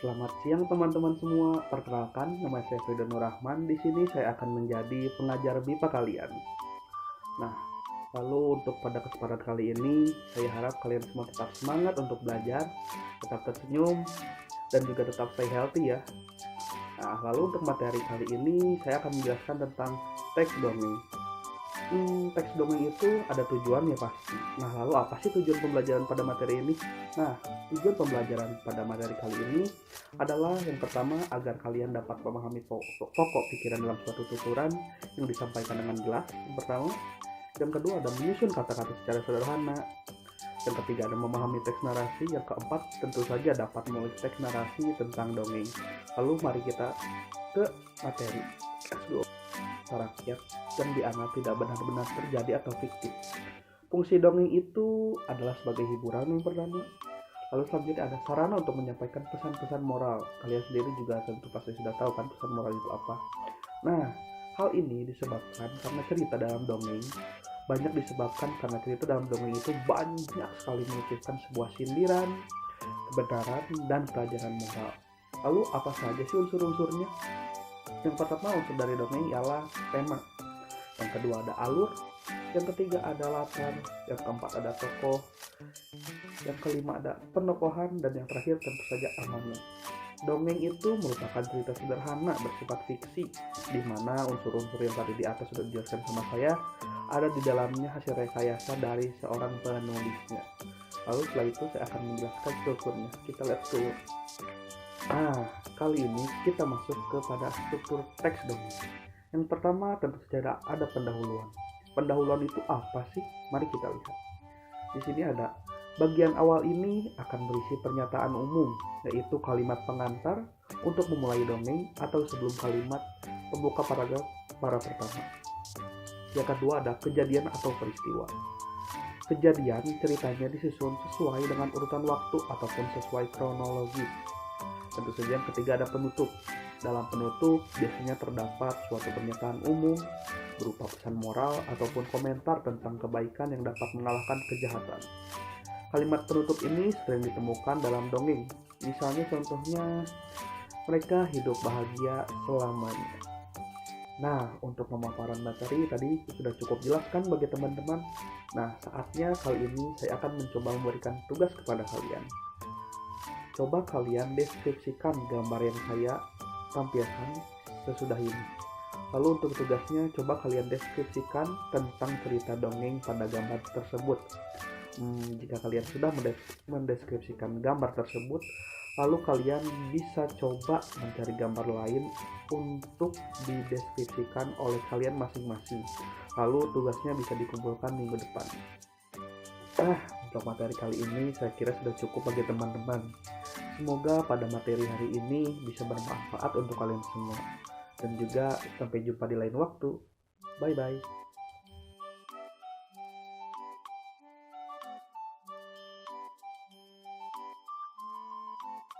Selamat siang teman-teman semua. Perkenalkan, nama saya Firdan Nur Rahman. Di sini saya akan menjadi pengajar BIPA kalian. Nah, lalu untuk pada kesempatan kali ini, saya harap kalian semua tetap semangat untuk belajar, tetap tersenyum, dan juga tetap stay healthy ya. Nah, lalu untuk materi kali ini, saya akan menjelaskan tentang teks dongeng. Teks dongeng itu ada tujuannya pasti. Nah, lalu apa sih tujuan pembelajaran pada materi ini? Nah, tujuan pembelajaran pada materi kali ini adalah yang pertama agar kalian dapat memahami pokok pikiran dalam suatu tuturan yang disampaikan dengan jelas. Yang pertama, yang kedua ada menyusun kata-kata secara sederhana. Yang ketiga ada memahami teks narasi. Yang keempat tentu saja dapat menulis teks narasi tentang dongeng. Lalu mari kita ke materi teks dongeng rakyat yang dianggap tidak benar-benar terjadi atau fiktif. Fungsi dongeng itu adalah sebagai hiburan yang pertama. Lalu selanjutnya ada sarana untuk menyampaikan pesan-pesan moral. Kalian sendiri juga tentu pasti sudah tahu kan pesan moral itu apa. Nah, hal ini disebabkan karena cerita dalam dongeng itu banyak sekali menunjukkan sebuah sindiran, kebenaran, dan pelajaran moral. Lalu apa saja sih unsur-unsurnya? Yang pertama unsur dari dongeng ialah tema. Yang kedua ada alur. Yang ketiga ada latar. Yang keempat ada tokoh. Yang kelima ada penokohan. Dan yang terakhir tentu saja armanya. Dongeng itu merupakan cerita sederhana bersifat fiksi, di mana unsur-unsur yang tadi di atas sudah dijelaskan sama saya ada di dalamnya hasil rekayasa dari seorang penulisnya. Lalu setelah itu saya akan menjelaskan strukturnya. Kita lihat dulu. Kali ini kita masuk kepada struktur teks dongeng. Yang pertama tentu saja ada pendahuluan. Pendahuluan itu apa sih? Mari kita lihat. Di sini ada bagian awal ini akan berisi pernyataan umum, yaitu kalimat pengantar untuk memulai dongeng atau sebelum kalimat pembuka paragraf pertama. Yang kedua ada kejadian atau peristiwa. Kejadian ceritanya disusun sesuai dengan urutan waktu ataupun sesuai kronologi. Tentu saja yang ketiga ada penutup. Dalam penutup biasanya terdapat suatu pernyataan umum berupa pesan moral ataupun komentar tentang kebaikan yang dapat mengalahkan kejahatan. Kalimat penutup ini sering ditemukan dalam dongeng. Misalnya contohnya, mereka hidup bahagia selamanya. Nah, untuk pemaparan materi tadi sudah cukup jelas kan bagi teman-teman? Nah, saatnya kali ini saya akan mencoba memberikan tugas kepada kalian. Coba kalian deskripsikan gambar yang saya tampilkan sesudah ini. Lalu untuk tugasnya, coba kalian deskripsikan tentang cerita dongeng pada gambar tersebut. Jika kalian sudah mendeskripsikan gambar tersebut, lalu kalian bisa coba mencari gambar lain untuk dideskripsikan oleh kalian masing-masing. Lalu tugasnya bisa dikumpulkan minggu depan. Untuk materi kali ini saya kira sudah cukup bagi teman-teman. Semoga pada materi hari ini bisa bermanfaat untuk kalian semua. Dan juga sampai jumpa di lain waktu. Bye-bye.